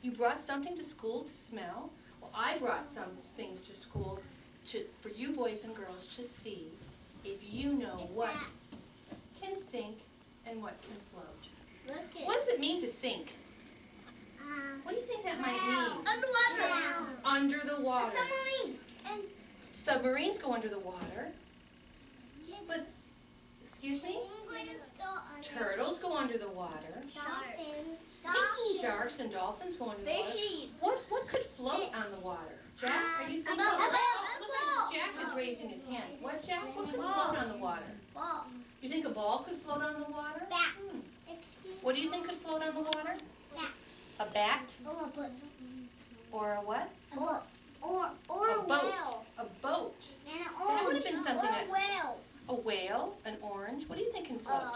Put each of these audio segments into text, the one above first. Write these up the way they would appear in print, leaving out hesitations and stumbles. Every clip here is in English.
You brought something to school to smell. Well, I brought some things to school for you boys and girls to see if you know what can sink and what can float. What does it mean to sink? What do you think that might mean? Underwater. Under the water. Submarine. Submarines go under the water. But, excuse me? Turtles go under the water. Sharks and dolphins go under the water. What could float on the water? Jack, are you thinking? Look, Jack is raising his hand. What, Jack? What could float on the water? Ball. You think a ball could float on the water? Bat. What do you think could float on the water? Bat. A bat? Or a what? A boat. A boat. That would have been something that... A whale, an orange. What do you think can float?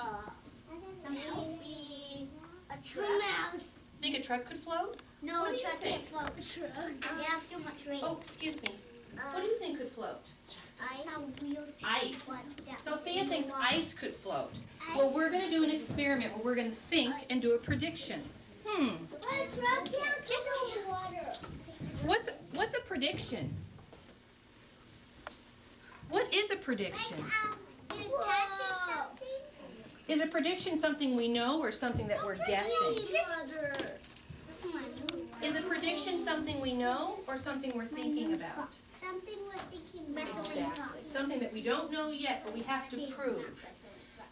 Maybe a truck. Think a truck could float? No, What a do you truck think? can't float. You have too much weight. Oh, excuse me. What do you think could float? Ice. Sophia thinks ice could float. Well, we're going to do an experiment where we're going to think and do a prediction. What's a prediction? What is a prediction? Is a prediction something we know or something that we're guessing? Is a prediction something we know or something we're thinking about? Something we're thinking about. Exactly. Something that we don't know yet, but we have to prove.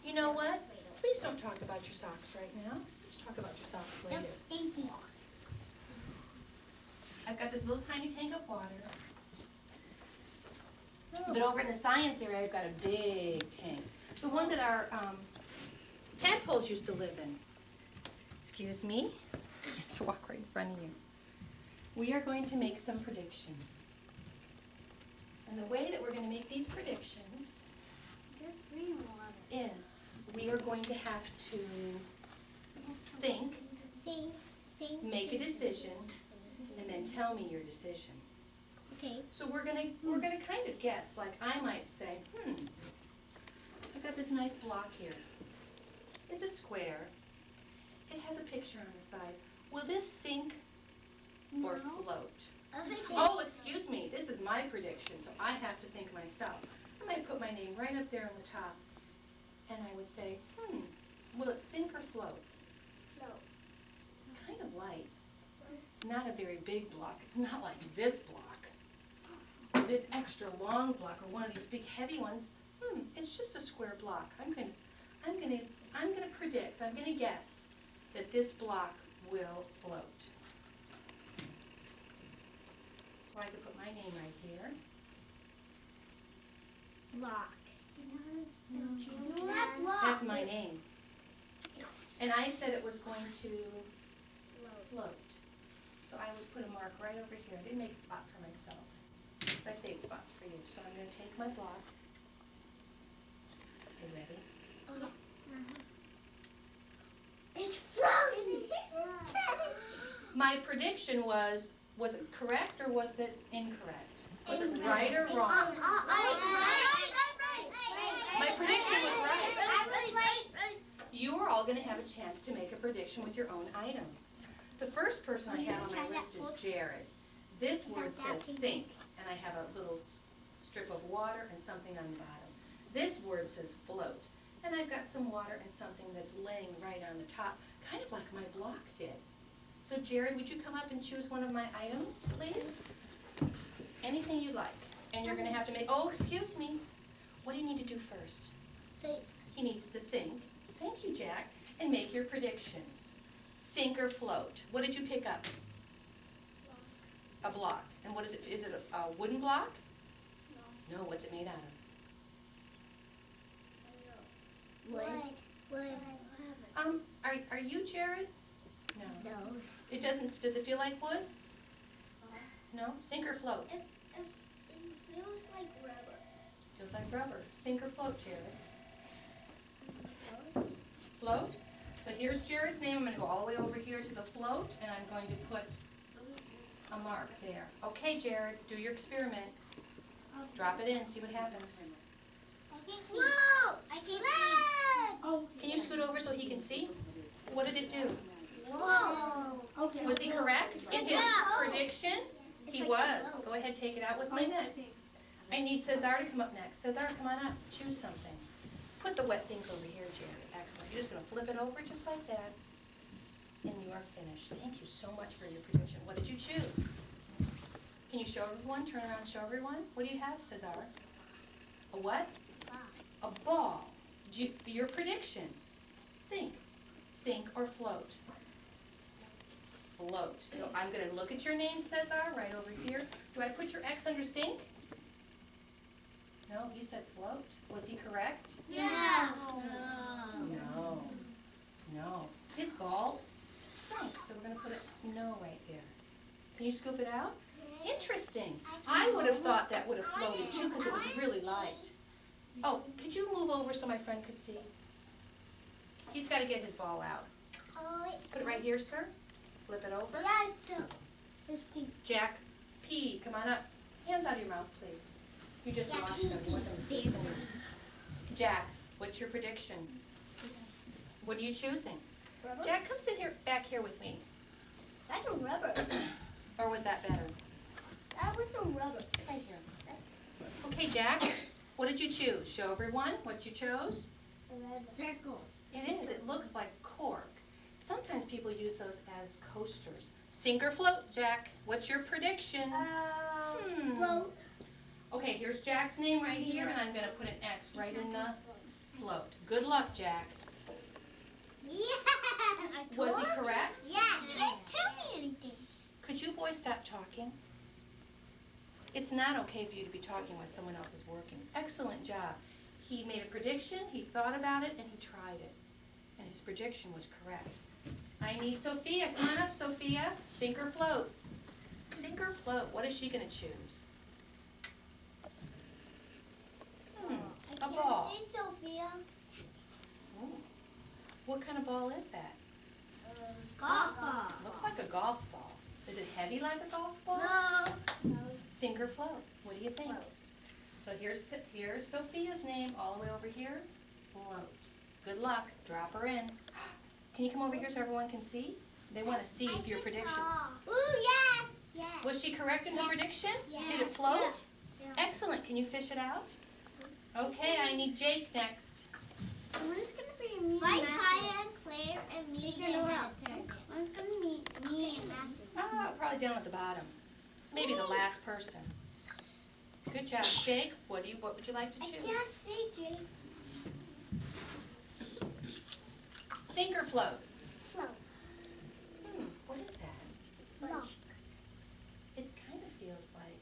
You know what? Please don't talk about your socks right now. Let's talk about your socks later. Thank you. I've got this little tiny tank of water. But over in the science area, I've got a big tank. The one that our tadpoles used to live in. Excuse me. I have to walk right in front of you. We are going to make some predictions. And the way that we're going to make these predictions is we are going to have to think, make a decision, and then tell me your decision. Okay. So we're gonna kind of guess. Like I might say, I've got this nice block here. It's a square. It has a picture on the side. Will this sink or float? Oh, excuse me. This is my prediction, so I have to think myself. I might put my name right up there on the top, and I would say, will it sink or float? Float. It's kind of light. It's not a very big block. It's not like this block, or this extra long block, or one of these big heavy ones. It's just a square block. I'm gonna predict. I'm gonna guess that this block will float. So I could put my name right here. Block. That's my name. And I said it was going to float. So I would put a mark right over here. I didn't make a spot for myself. I saved spots for you. So I'm going to take my block. Are you ready? It's floating. My prediction was it correct or was it incorrect? Was it right or wrong? My prediction was right. You are all going to have a chance to make a prediction with your own item. The first person I have on my list is Jared. This word says sink, and I have a little strip of water and something on the bottom. This word says float, and I've got some water and something that's laying right on the top, kind of like my block did. So Jared, would you come up and choose one of my items, please? Anything you like. And you're going to have to make, oh, excuse me. What do you need to do first? Think. He needs to think. Thank you, Jack. And make your prediction. Sink or float. What did you pick up? A block. And what is it? Is it a wooden block? No. No, what's it made out of? Wood. Are you Jared? No. No. It doesn't, does it feel like wood? No? Sink or float? It feels like rubber. Feels like rubber. Sink or float, Jared? Float? But here's Jared's name. I'm going to go all the way over here to the float, and I'm going to put a mark there. Okay, Jared, do your experiment. Drop it in, see what happens. Float! I can Can you scoot over so he can see? What did it do? Whoa! Was he correct? correct in his prediction? He was. Go ahead, take it out with my net. I need Cesar to come up next. Cesar, come on up. Choose something. Put the wet things over here, Jared. Excellent. You're just going to flip it over just like that. And you are finished. Thank you so much for your prediction. What did you choose? Can you show everyone? Turn around and show everyone. What do you have, Cesar? A what? A ball. Your prediction. Think. Sink or float? Float. So I'm going to look at your name, Cesar, right over here. Do I put your X under sink? No, he said float. Was he correct? Yeah. No. No. His ball sunk, so we're going to put a no right there. Can you scoop it out? Interesting. I would have thought that would have floated too because it was really light. Oh, could you move over so my friend could see? He's got to get his ball out. Put it right here, sir. Flip it over. Yes. Jack P, come on up. Hands out of your mouth, please. You just washed them. You want them to see them. Jack, what's your prediction? What are you choosing? Rubber? Jack, come sit here, back here with me. That's a rubber. Or was that better? That was a rubber. Right here. Okay, Jack, what did you choose? Show everyone what you chose. Circle. It is. It looks like cork. Sometimes people use those as coasters. Sink or float, Jack? What's your prediction? Float. Okay, here's Jack's name right here, and I'm going to put an X right in the float. Good luck, Jack. Yeah. Was he correct? Yeah. You didn't tell me anything. Could you boys stop talking? It's not okay for you to be talking when someone else is working. Excellent job. He made a prediction, he thought about it, and he tried it. And his prediction was correct. I need Sophia. Come on up, Sophia. Sink or float? Sink or float? What is she going to choose? A ball. I can't say Sophia. Ooh. What kind of ball is that? Golf ball. Looks like a golf ball. Is it heavy like a golf ball? No. Sink or float? What do you think? Float. So here's Sophia's name all the way over here. Float. Good luck. Drop her in. Can you come over here so everyone can see? They want to see your prediction. Ooh, yes. Yes. Was she correct in her Yes. prediction? Yes. Did it float? Yeah. Excellent. Can you fish it out? Okay, I need Jake next. One's gonna be me. Mike, Kaya, and Claire, and me and Matthew. One's gonna be me and Matthew. Probably down at the bottom. Maybe the last person. Good job, Jake. What would you like to I choose? can't see, Jake. Sink or float? Float. What is that? Float. It kind of feels like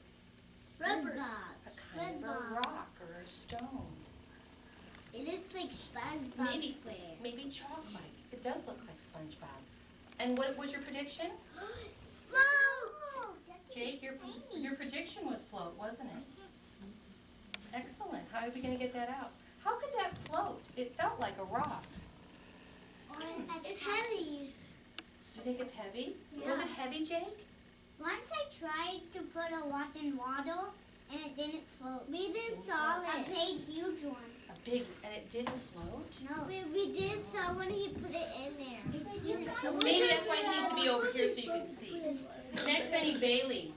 Rubber. a kind of a rock or a stone. It looks like SpongeBob. Maybe chalk-like. It does look like SpongeBob. And what was your prediction? Float. Jake, your prediction was float, wasn't it? Excellent. How are we going to get that out? How could that float? It felt like a rock. It's heavy. You think it's heavy? Yeah. Was it heavy, Jake? Once I tried to put a lot in water and it didn't float. We did Didn't solid. float. A big, huge one. And it didn't float? No. We did saw when he put it in there. Maybe that's why it needs to be over here so you can see. Next, I need Bailey.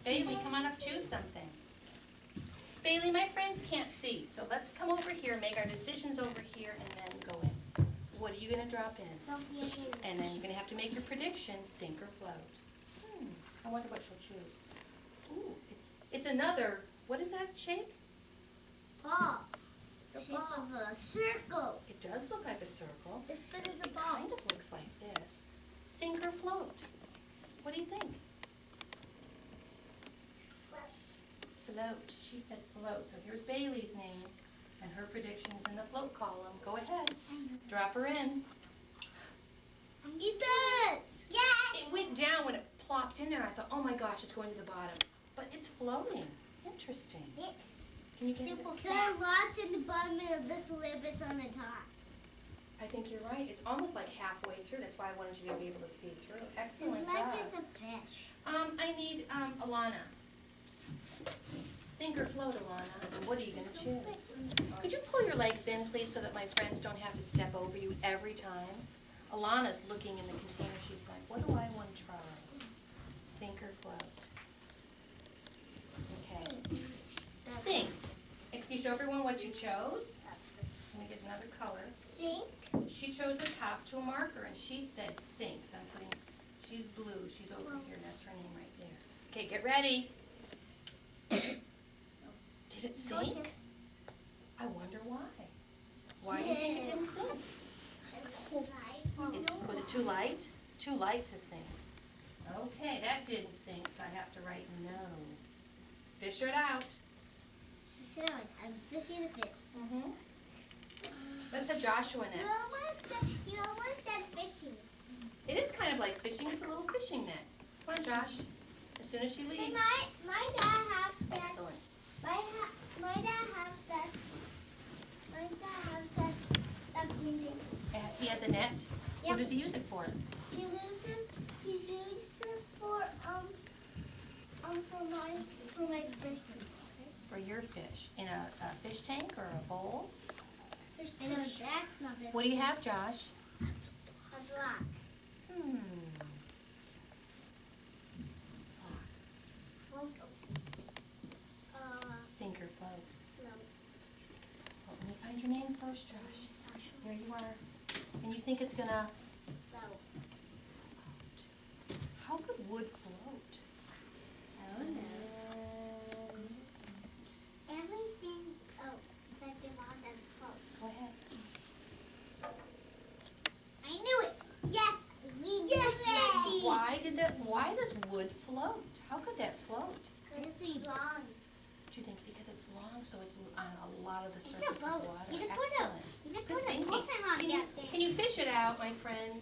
Bailey, come on up, choose something. Bailey, my friends can't see, so let's come over here, make our decisions over here, and then go in. What are you going to drop in? And then you're going to have to make your prediction, sink or float. I wonder what she'll choose. Ooh, it's another, what is that shape? Ball. It's a ball of a circle. It does look like a circle. As big as a It ball. kind of looks like this. Sink or float? What do you think? Float. She said float. So here's Bailey's name, and her prediction is in the float column. Go ahead. Drop her in. It does. Yeah. It went down when it plopped in there. I thought, oh my gosh, it's going to the bottom. But it's floating. Interesting. Can you get it? There are lots in the bottom and little bits on the top. I think you're right. It's almost like halfway through. That's why I wanted you to be able to see through. Excellent It's like job. it's a fish. I need Alana. Sink or float, Alana. And what are you going to choose? Could you pull your legs in, please, so that my friends don't have to step over you every time? Alana's looking in the container. She's like, what do I want to try? show everyone what you chose? Let me get another color. Sink. She chose a top to a marker, and she said sink. So I'm putting, she's blue. She's over here. That's her name right there. Okay, get ready. Did it sink? I wonder why. Why do you think it didn't sink? Was it too light? Too light to sink. Okay, that didn't sink, so I have to write no. Fish it out. I'm fishing the fish. Mm-hmm. Let's have Joshua next. You almost said fishing. It is kind of like fishing. It's a little fishing net. Come on, Josh. As soon as she leaves. My dad has that. Excellent. My dad has that. My dad has that green thing. He has a net. Yep. What does he use it for? He uses it for my fish. For your fish. In a fish tank or a bowl? I know that's not fish. What do you have, Josh? A block. Sink or float? No. Well, let me find your name first, Josh. There you are. And you think it's gonna Float. float. How could wood float? I don't know. Everything that they want them to float. Go ahead. I knew it. Yes, we knew it. Why does wood float? How could that float? Because it's long. Do you think because it's long, so it's on a lot of the It's surface a of boat. water? You can Excellent. Good Good thinking. on Can you, can you fish it out, my friend?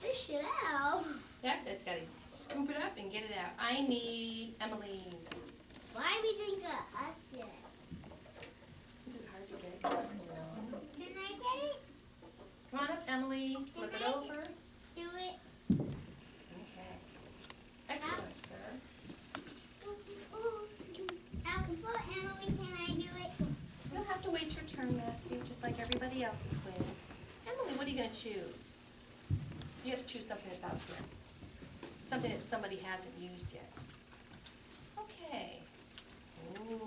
Fish it out. Yep, that's got to scoop it up and get it out. I need Emily. Why we think of us yet? Is it hard to get it? 'Cause it's so long? Can I get it? Come on up, Emily. Flip it over. Do it. Okay. Excellent, sir. Before Emily, can I do it? You'll have to wait your turn, Matthew, just like everybody else is waiting. Emily, what are you going to choose? You have to choose something that's out here. Something that somebody hasn't used yet. Okay. Ooh.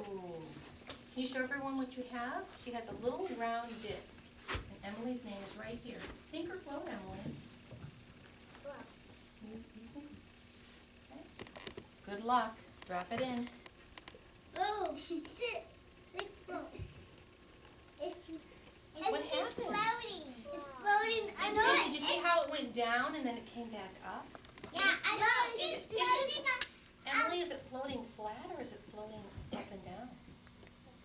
Can you show everyone what you have? She has a little round disc. And Emily's name is right here. Sink or float, Emily? Okay. Good luck. Drop it in. Oh, sit. Float. What It's happened? floating. It's floating. I know Did you see how it went down and then it came back up? Yeah, I know. It's floating. Emily, is it floating flat or is it floating up and down?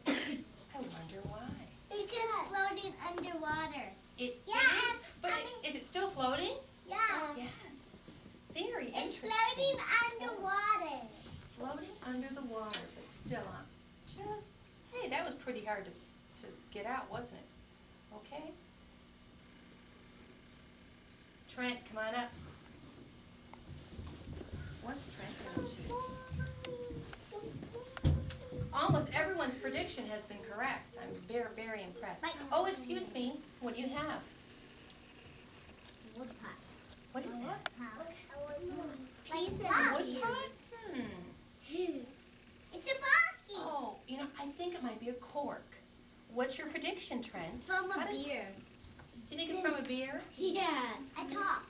I wonder why. Because it's floating underwater. Yeah, but is it still floating? Yeah. Yes. Very It's interesting. floating underwater. Floating under the water, but still on. Just, hey, that was pretty hard to get out, wasn't it? Okay. Trent, come on up. What's Trent going to choose? Almost everyone's prediction has been correct. I'm very, very impressed. Oh, excuse me. What do you have? Wood pot. What is that? Like A wood pot? It's a bucket. Oh, you know, I think it might be a cork. What's your prediction, Trent? From How a does- beer. Do you think it's from a beer? Yeah. A top.